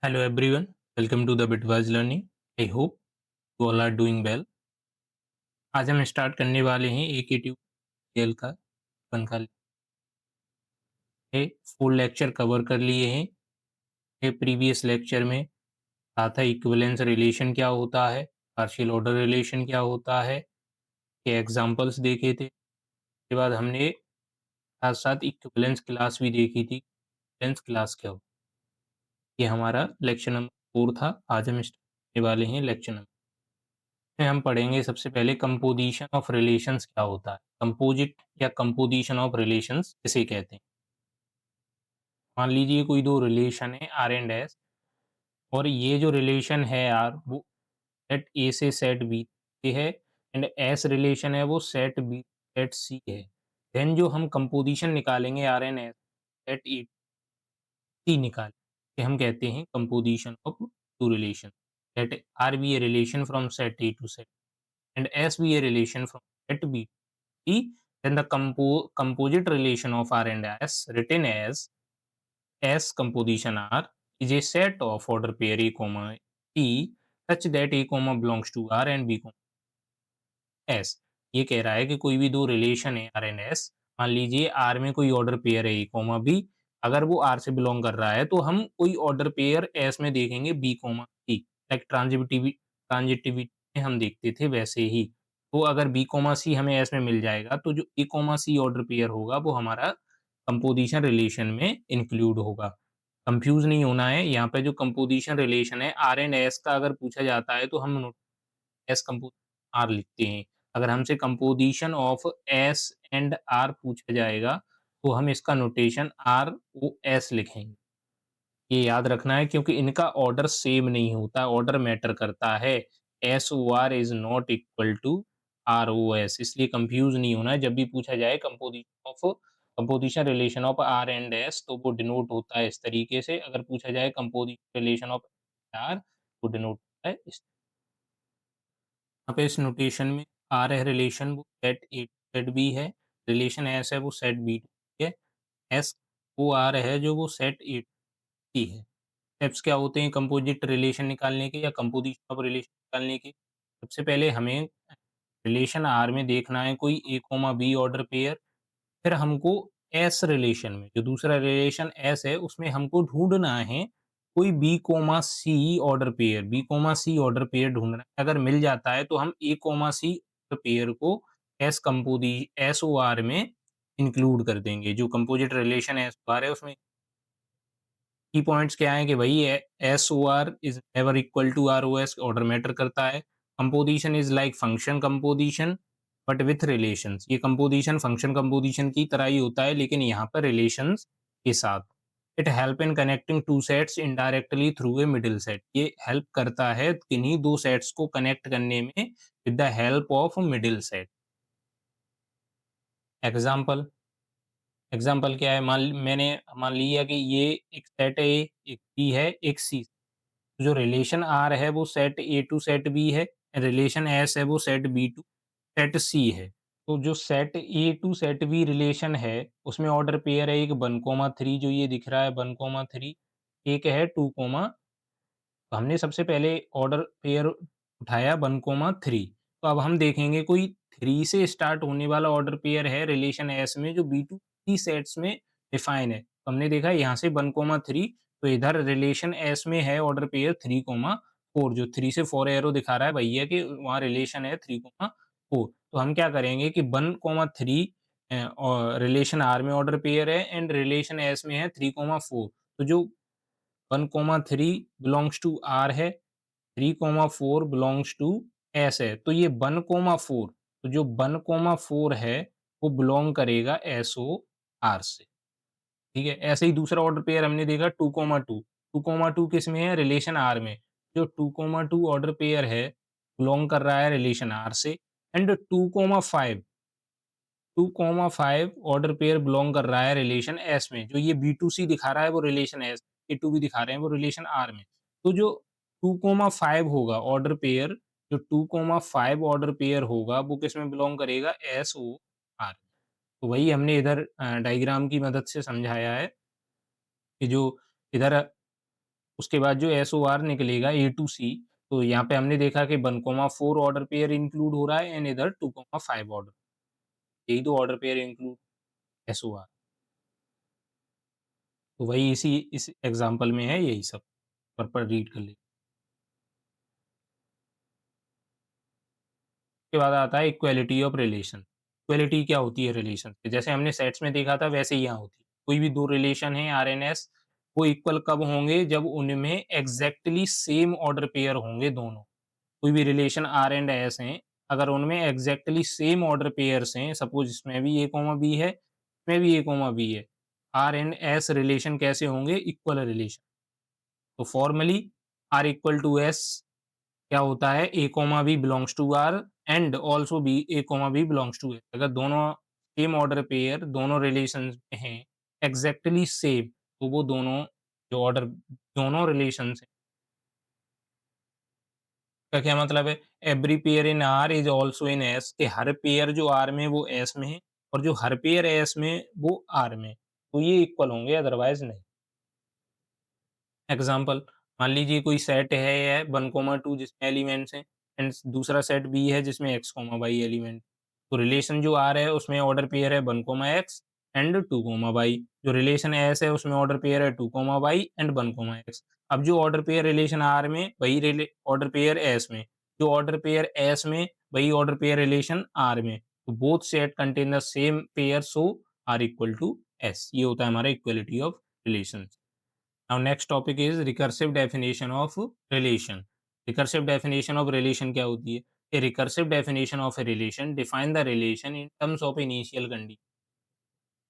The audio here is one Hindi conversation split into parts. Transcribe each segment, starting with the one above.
Hello everyone, welcome to the Bitwise Learning. I hope you all are doing well. आज हम स्टार्ट करने वाले हैं एक ट्यूटोरियल का अपन का फुल लेक्चर कवर कर लिए हैं। ये प्रीवियस लेक्चर में कहा था इक्विवेलेंस रिलेशन क्या होता है, पार्शियल ऑर्डर रिलेशन क्या होता है, ये एग्जांपल्स देखे थे। उसके बाद हमने साथ साथ इक्विवेलेंस क्लास भी देखी थी। इक्विवेलेंस क्लास क्या हो, ये हमारा लेक्चर नंबर 4 था। आज हम स्टार्ट करने वाले हैं लेक्चर नंबर में। हम पढ़ेंगे सबसे पहले कंपोजिशन ऑफ रिलेशंस क्या होता है। कंपोजिट या कंपोजिशन ऑफ रिलेशंस किसे कहते हैं। मान लीजिए कोई दो रिलेशन है आर एंड एस, और ये जो रिलेशन है आर वो सेट ए से सेट बी से है, एंड एस रिलेशन है वो सेट बी सेट सी है। देन जो हम कंपोजिशन निकालेंगे R and S set A C निकाल के हम कहते हैं composition of two relation. Let R be a relation from set A to set and S be a relation from set B to C, then the composite relation of R and S written as S composition R is a set of order pair A comma T such that A comma belongs to R and B comma S। ये कह रहा है कि कोई भी दो रिलेशन है आर एंड एस, मान लीजिए आर में कोई ऑर्डर पेयर है ए कोमा बी, अगर वो आर से बिलोंग कर रहा है तो हम कोई ऑर्डर पेयर एस में देखेंगे B comma C. Like transitivity में हम देखते थे वैसे ही। तो अगर बी कोमा सी हमें एस में मिल जाएगा तो जो ए कोमा सी ऑर्डर पेयर होगा वो हमारा कंपोजिशन रिलेशन में इंक्लूड होगा। कंफ्यूज नहीं होना है, यहाँ पे जो कंपोजिशन रिलेशन है आर एंड एस का अगर पूछा जाता है तो हम एस कंपो आर लिखते हैं। अगर हमसे composition of S and R पूछा जाएगा तो हम इसका नोटेशन आर ओ एस लिखेंगे। ये याद रखना है क्योंकि इनका ऑर्डर सेम नहीं होता, ऑर्डर मैटर करता है। S O R is not equal to R O S, इसलिए कंफ्यूज नहीं होना है। जब भी पूछा जाए composition relation of R and S तो वो डिनोट होता है इस तरीके से। अगर पूछा जाए कंपोजिशन रिलेशन ऑफ आर तो डिनोट होता है इस। यहाँ पे इस नोटेशन में आर है रिलेशन वो सेट ए सेट बी है, रिलेशन एस है वो सेट बी है, एस वो आर है जो वो सेट ए टी है। स्टेप्स क्या होते हैं कंपोजिट रिलेशन निकालने के या कंपोजिशन ऑफ रिलेशन निकालने के। सबसे पहले हमें रिलेशन आर में देखना है कोई ए कोमा बी ऑर्डर पेयर। फिर हमको एस रिलेशन में जो दूसरा रिलेशन एस है उसमें हमको ढूंढना है कोई B comma C order pair, B comma C order pair ढूंढना है। अगर मिल जाता है तो हम ए कोमा सी पेयर को एस ओ आर में इंक्लूड कर देंगे। जो composite relation S O R है उसमें की पॉइंट्स क्या है कि भाई S O R is never equal to R O S, order matter करता है। Composition is like function composition but with relations, ये कंपोजिशन फंक्शन कंपोजिशन की तरह ही होता है लेकिन यहाँ पर रिलेशंस के साथ। It help in connecting two sets indirectly through a middle set, ये हेल्प करता है किन्हीं दो सेट्स को कनेक्ट करने में with the help of middle set. Example example क्या है, मान लिया कि ये एक सेट है, एक बी है, एक सी। जो रिलेशन आर है वो set A to set B है, रिलेशन एस है वो set B to set C है। तो जो set A to set B relation है उसमें ऑर्डर पेयर है एक 1,3 जो ये दिख रहा है 1,3, एक है 2, तो हमने सबसे पहले ऑर्डर पेयर उठाया 1,3। तो अब हम देखेंगे कोई 3 से स्टार्ट होने वाला ऑर्डर पेयर है रिलेशन एस में जो बी टू सी सेट्स में डिफाइन है। तो हमने देखा यहाँ से 1,3, तो इधर रिलेशन एस में है ऑर्डर पेयर 3,4, जो 3 से 4 एरो दिखा रहा है भैया कि वहाँ रिलेशन है 3,4। तो हम क्या करेंगे कि 1,3 और रिलेशन आर में ऑर्डर पेयर है एंड रिलेशन एस में है 3,4। तो जो 1,3 बिलोंग्स टू आर है, 3,4 बिलोंग्स टू एस है। तो ये 1,4, तो जो 1,4 है वो बिलोंग करेगा एसओ आर से। ठीक है, ऐसे ही दूसरा ऑर्डर पेयर हमने देखा 2,2, 2,2 किस में है रिलेशन आर में। जो 2,2 ऑर्डर पेयर है बिलोंग कर रहा है रिलेशन आर से। एंड 2,5 ऑर्डर पेयर बिलोंग कर रहा है रिलेशन एस में। जो ये बी टू सी दिखा रहा है वो रिलेशन एस, ए टू भी दिखा रहे हैं वो रिलेशन आर में। तो जो 2,5 होगा ऑर्डर पेयर, जो 2,5 ऑर्डर पेयर होगा वो किस में बिलोंग करेगा एस ओ आर। तो वही हमने इधर डायग्राम की मदद से समझाया है कि जो इधर उसके बाद जो एसओआर निकलेगा ए टू सी, तो यहाँ पे हमने देखा कि 1,4 ऑर्डर पेयर इंक्लूड हो रहा है एंड इधर 2,5 ऑर्डर, यही 2 ऑर्डर पेयर इंक्लूड एसओआर। तो वही इस एग्ज़ाम्पल में है यही सब, पर रीड कर लीजिए। उसके बाद आता है इक्वालिटी ऑफ रिलेशन। इक्वालिटी क्या होती है रिलेशन से? जैसे हमने सेट्स में देखा था वैसे ही यहाँ होती है। कोई भी 2 रिलेशन हैं आरएनएस, वो इक्वल कब होंगे? जब उनमें एग्ज़ैक्टली सेम ऑर्डर पेयर होंगे दोनों। कोई भी रिलेशन आर एंड एस हैं, अगर उनमें एग्ज़ैक्टली सेम ऑर्डर पेयर्स हैं, सपोज़ इसमें भी ए कॉमा बी है, इसमें भी ए कॉमा बी है। आर एंड एस रिलेशन कैसे होंगे? Equal relation. तो formally R equal to S क्या होता है? A comma B belongs to R and also B A comma B belongs to A. अगर दोनों सेम ऑर्डर पेयर दोनों रिलेशंस में हैं, एग्ज़ैक्टली सेम, तो वो दोनों जो ऑर्डर दोनों रिलेशंस हैं, का क्या मतलब है? Every pair in are is also in S, कि हर पेयर जो आर में है वो एस में है और जो हर पेयर एस में है वो आर में है। तो ये इक्वल होंगे अदरवाइज़ नहीं। एग्ज़ाम्पल, मान लीजिए कोई सेट है 1, 2 जिसमें एलिमेंट्स हैं एंड दूसरा सेट बी है जिसमें x, y एलिमेंट। तो रिलेशन जो R है उसमें ऑर्डर पेयर है 1, x एंड 2, y। जो रिलेशन S है उसमें ऑर्डर पेयर है 2, y एंड 1, x। अब जो ऑर्डर पेयर रिलेशन R में वही रिले ऑर्डर पेयर S में, जो ऑर्डर पेयर S में वही ऑर्डर पेयर रिलेशन R में। तो both set contain the same pair, so R equal to S। ये होता है हमारा equality of relations. Now next topic is recursive definition of relation. Recursive definition of relation क्या होती है? A recursive definition of a relation define the relation in terms of initial condition,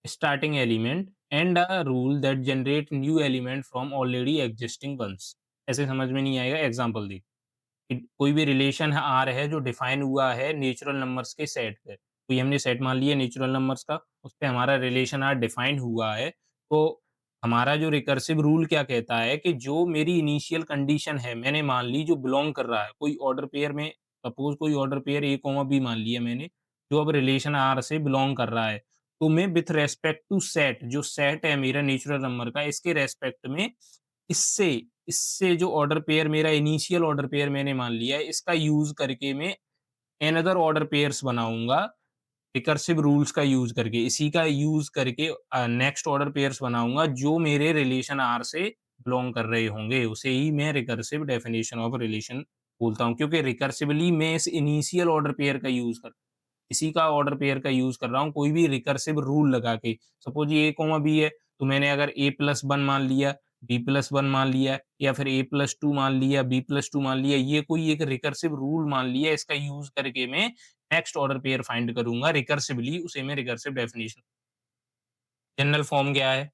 starting element and a rule that generate new element from already existing ones. ऐसे समझ में नहीं आएगा, एग्जाम्पल देखिए। कोई भी रिलेशन है आर है जो डिफाइन हुआ है नेचुरल नंबर्स के सेट पे। कोई हमने सेट मान लिया नेचुरल नंबर्स का, उस पे हमारा रिलेशन आर डिफाइन हुआ है। तो हमारा जो रिकर्सिव रूल क्या कहता है कि जो मेरी इनिशियल कंडीशन है मैंने मान ली जो बिलोंग कर रहा है कोई ऑर्डर पेयर में, सपोज कोई order pair A comma B मान लिया मैंने, जो अब रिलेशन आर से बिलोंग कर रहा है। तो मैं विथ रेस्पेक्ट टू सेट, जो सेट है मेरा नेचुरल नंबर का, इसके रेस्पेक्ट में इससे इससे जो ऑर्डर पेयर मेरा इनिशियल ऑर्डर पेयर मैंने मान लिया है, इसका यूज़ करके मैं एनदर ऑर्डर पेयर्स बनाऊँगा, रिकर्सिव रूल्स का यूज़ करके। इसी का यूज़ करके नेक्स्ट ऑर्डर पेयर्स बनाऊँगा जो मेरे रिलेशन आर से बिलॉन्ग कर रहे होंगे। उसे ही मैं रिकर्सिव डेफिनिशन ऑफ रिलेशन बोलता हूँ, क्योंकि रिकर्सिवली मैं इस इनिशियल ऑर्डर पेयर का यूज़ कर इसी का ऑर्डर पेयर का यूज़ कर रहा हूँ, कोई भी रिकर्सिव रूल लगा के। सपोज़ ये A, B है, तो मैंने अगर A+1 मान लिया, B+1 मान लिया या फिर A+2 मान लिया, B+2 मान लिया, ये कोई एक रिकर्सिव रूल मान लिया, इसका यूज़ करके मैं नेक्स्ट ऑर्डर पेयर फाइंड करूँगा रिकर्सिवली, उसे मैं रिकर्सिव डेफिनिशन। जनरल फॉर्म क्या है?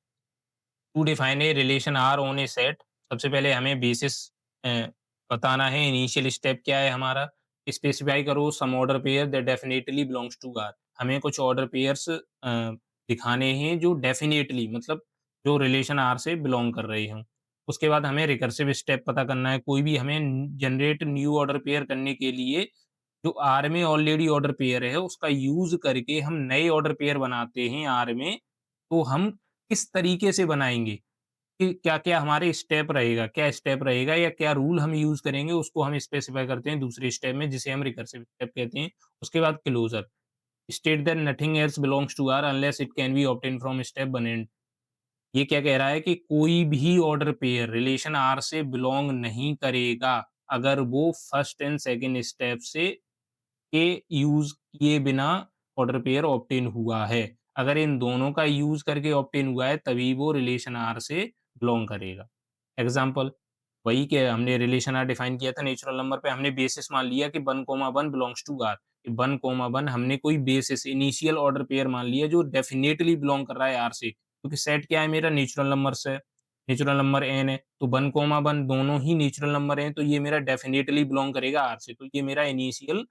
To define a relation R on a set, सबसे पहले हमें बेसिस बताना है। इनिशियल स्टेप क्या है हमारा? स्पेसिफाई करो some order pair that definitely belongs to R. हमें कुछ ऑर्डर पेयर्स दिखाने हैं जो डेफिनेटली मतलब जो रिलेशन आर से बिलोंग कर रहे हों। उसके बाद हमें रिकर्सिव स्टेप पता करना है। कोई भी हमें जनरेट न्यू ऑर्डर पेयर करने के लिए जो आर में ऑलरेडी ऑर्डर पेयर है उसका यूज़ करके हम नए ऑर्डर पेयर बनाते हैं आर में, तो हम किस तरीके से बनाएँगे? कि क्या-क्या हमारे स्टेप रहेगा, क्या स्टेप रहेगा या क्या रूल हम यूज़ करेंगे, उसको हम स्पेसिफाई करते हैं दूसरे स्टेप में, जिसे हम रिकर्सिव स्टेप कहते हैं। उसके बाद closure, state that nothing else belongs to R unless it can be obtained from step 1 and. ये क्या कह रहा है कि कोई भी ऑर्डर पेयर रिलेशन आर से बिलॉन्ग नहीं करेगा, अगर वो फर्स्ट एंड सेकंड स्टेप से के यूज़ किए बिना ऑर्डर पेयर ऑब्टेन हुआ है। अगर इन दोनों का यूज़ करके ऑब्टेन हुआ है तभी वो रिलेशन आर से बिलॉन्ग करेगा। एग्ज़ाम्पल, वही के हमने रिलेशन आर डिफाइन किया था नेचुरल नंबर पे, हमने बेसिस मान लिया कि 1, 1 बिलॉन्ग्स टू आर। 1, 1 हमने कोई बेसिस इनिशियल ऑर्डर पेयर मान लिया जो डेफिनिटली बिलॉन्ग कर रहा है आर से, क्योंकि सेट क्या है मेरा नेचुरल नंबर्स है, नेचुरल नंबर n है, तो 1, 1 दोनों ही नेचुरल नंबर हैं, तो ये मेरा डेफिनिटली बिलॉन्ग करेगा आर से। तो ये मेरा इनिशियल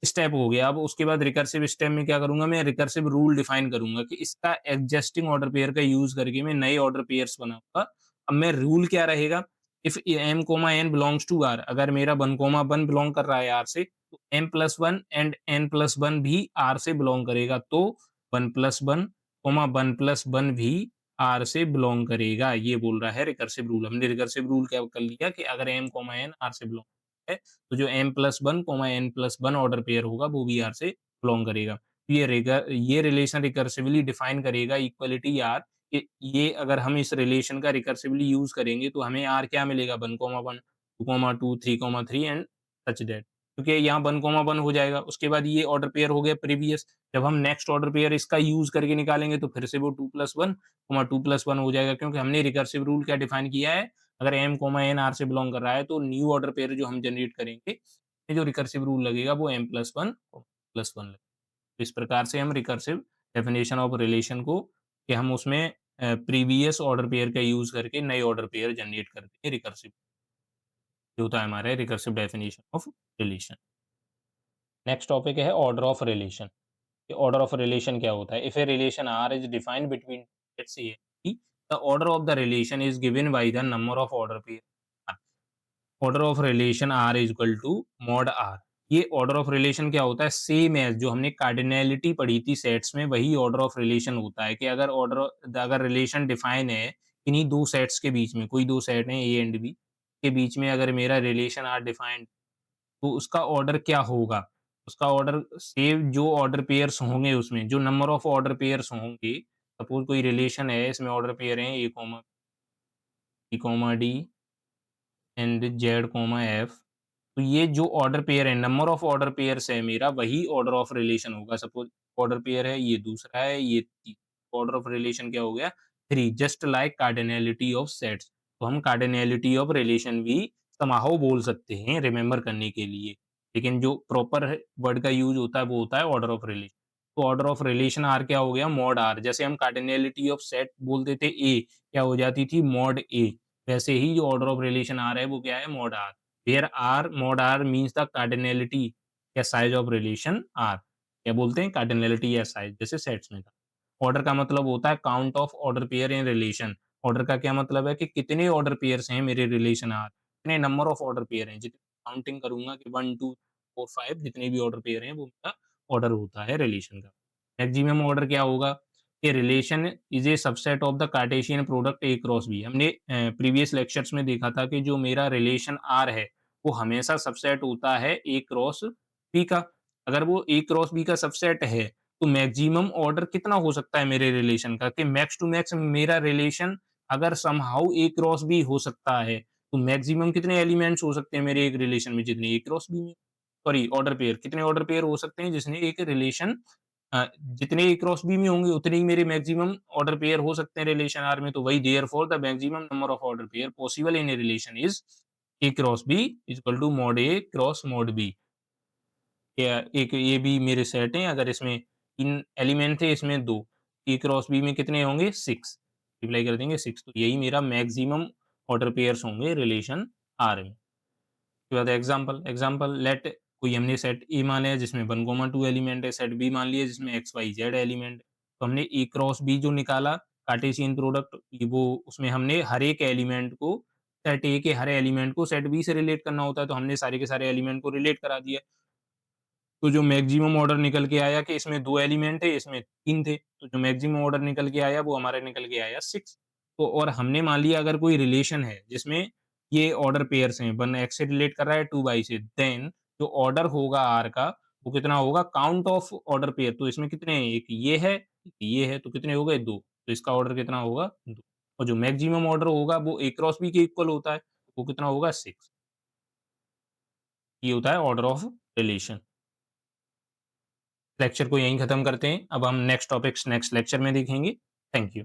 स्टेप हो गया। अब उसके बाद रिकर्सिव स्टेप में क्या करूँगा, मैं रिकर्सिव रूल डिफाइन करूँगा कि इसका एडजस्टिंग ऑर्डर पेयर का यूज़ करके मैं नए ऑर्डर पेयर्स बनाऊँगा। अब मैं रूल क्या रहेगा, if m, n belongs to r, अगर मेरा 1, 1 बिलॉन्ग कर रहा है r से, तो m+1 एंड n+1 भी r से बिलॉन्ग करेगा। तो 1+1, 1+1 भी आर से बिलोंग करेगा, ये बोल रहा है रिकर्सिव रूल। हमने रिकर्सिव रूल क्या कर लिया कि अगर m, n आर से बिलोंग है, तो जो m+1, n+1 ऑर्डर पेयर होगा वो भी आर से बिलोंग करेगा। ये रिलेशन रिकर्सिवली डिफाइन करेगा इक्वालिटी आर, कि ये अगर हम इस रिलेशन का रिकर्सिवली यूज़ करेंगे तो हमें आर क्या मिलेगा, 1, 1, 2, 2, 3, 3 एंड सच दैट, क्योंकि यहाँ 1, 1 हो जाएगा। उसके बाद ये ऑर्डर पेयर हो गया प्रीवियस, जब हम नेक्स्ट ऑर्डर पेयर इसका यूज़ करके निकालेंगे तो फिर से वो 2+1, 2+1 हो जाएगा, क्योंकि हमने रिकर्सिव रूल क्या डिफाइन किया है, अगर m, n r से बिलोंग कर रहा है तो न्यू ऑर्डर पेयर जो हम जनरेट करेंगे, ये जो रिकर्सिव रूल लगेगा वो m+1 +1 लगेगा। इस प्रकार से हम रिकर्सिव डेफिनेशन ऑफ रिलेशन को, कि हम उसमें प्रीवियस ऑर्डर पेयर का यूज़ करके नए ऑर्डर पेयर जनरेट करते हैं रिकर्सिव। ये होता है हमारा recursive definition of relation. Next topic है order of relation. Order of relation क्या होता है? If a relation R is defined between let's say the order of the relation is given by the number of order pair. Order of relation R is equal to mod R. ये ऑर्डर ऑफ रिलेशन क्या होता है? सेम एज जो हमने कार्डिनैलिटी पढ़ी थी सेट्स में, वही ऑर्डर ऑफ रिलेशन होता है, कि अगर रिलेशन डिफाइन है इन्हीं दो सेट्स के बीच में, कोई दो सेट है ए एंड बी के बीच में, अगर मेरा रिलेशन आर डिफाइंड, तो उसका ऑर्डर क्या होगा? उसका ऑर्डर सेम, जो ऑर्डर पेयर्स होंगे उसमें, जो नंबर ऑफ ऑर्डर पेयर्स होंगे, सपोज़ कोई रिलेशन है, इसमें ऑर्डर पेयर हैं A, B, D and Z, F. तो ये जो ऑर्डर पेयर है, नंबर ऑफ ऑर्डर पेयर्स है मेरा, वही ऑर्डर ऑफ रिलेशन होगा। सपोज़ ऑर्डर पेयर है, ये दूसरा है, ये ऑर्डर ऑफ रिलेशन क्या हो गया? 3, just like cardinality of sets. तो हम कार्डिनैलिटी ऑफ रिलेशन भी समहाउ बोल सकते हैं रिमेंबर करने के लिए। लेकिन जो प्रॉपर वर्ड का यूज़ होता है वो होता है ऑर्डर ऑफ रिलेशन। तो ऑर्डर ऑफ रिलेशन आर क्या हो गया? Mod R. जैसे हम कार्डिनैलिटी ऑफ सेट बोलते थे ए, क्या हो जाती थी? मॉड ए। वैसे ही जो ऑर्डर ऑफ रिलेशन आर है वो क्या है? Mod R. Where R, mod R means the cardinality या साइज ऑफ रिलेशन आर। क्या बोलते हैं? कार्डिनैलिटी या साइज, जैसे सेट्स में था। ऑर्डर का मतलब होता है count of order pair in relation. Order का क्या मतलब है कि कितने ऑर्डर पेयर्स हैं मेरे रिलेशन आर, कितने नंबर ऑफ ऑर्डर पेयर हैं, जितनी काउंटिंग करूँगा कि 1, 2, 4, 5 जितने भी ऑर्डर पेयर हैं वो मेरा ऑर्डर होता है रिलेशन का। मैक्सिमम ऑर्डर क्या होगा? कि relation is a subset of the Cartesian product A cross B. हमने प्रीवियस लेक्चर्स में देखा था कि जो मेरा रिलेशन आर है, वो हमेशा सबसेट होता है ए क्रॉस बी का। अगर वो ए क्रॉस बी का सबसेट है, तो मैक्सिमम ऑर्डर कितना हो सकता है मेरे रिलेशन का, कि मैक्स टू मैक्स मेरा रिलेशन अगर समहाउ ए क्रॉस बी हो सकता है, तो मैक्सिमम कितने एलिमेंट्स हो सकते हैं मेरे एक रिलेशन में, जितने ए क्रॉस बी में, सॉरी ऑर्डर पेयर, कितने ऑर्डर पेयर हो सकते हैं जिसने एक रिलेशन, जितने ए क्रॉस बी में होंगे उतने ही मेरे मैक्सिमम ऑर्डर पेयर हो सकते हैं रिलेशन आर में। तो वही therefore the maximum number of order pair possible in a relation is A cross B is equal to mod A cross mod B. या एक ये भी मेरे सेट हैं, अगर इसमें 3 एलिमेंट थे, इसमें 2, ए क्रॉस बी में कितने होंगे? 6, मल्टीप्लाई कर देंगे 6, तो यही मेरा मैक्सिमम ऑर्डर पेयर्स होंगे रिलेशन आर में। उसके बाद एग्जांपल लेट कोई हमने सेट ए मान लिया जिसमें 1, 2 एलिमेंट है, सेट बी मान लिया जिसमें एक्स, वाई, जेड एलिमेंट है। तो हमने ए क्रॉस बी जो निकाला कार्टेशियन प्रोडक्ट, वो उसमें हमने हर एक एलिमेंट को, सेट ए के हर एलिमेंट को सेट बी से रिलेट करना होता है, तो हमने सारे के सारे एलिमेंट को रिलेट करा दिया। तो जो मैक्सिमम ऑर्डर निकल के आया कि इसमें 2 एलिमेंट है, इसमें 3 थे, तो जो मैक्सिमम ऑर्डर निकल के आया वो हमारा निकल के आया 6। तो और हमने मान लिया अगर कोई रिलेशन है जिसमें ये ऑर्डर पेयर्स हैं, 1 एक्स से रिलेट कर रहा है, 2 वाई से, देन जो ऑर्डर होगा आर का वो कितना होगा? Count of order pair. तो इसमें कितने हैं? एक ये है, तो कितने हो गए? 2। तो इसका ऑर्डर कितना होगा? 2। और जो मैक्सिमम ऑर्डर होगा वो ए क्रॉस बी के इक्वल होता है, वो कितना होगा? 6। ये होता है ऑर्डर ऑफ रिलेशन। लेक्चर को यहीं खत्म करते हैं। अब हम नेक्स्ट टॉपिक्स नेक्स्ट लेक्चर में देखेंगे। Thank you.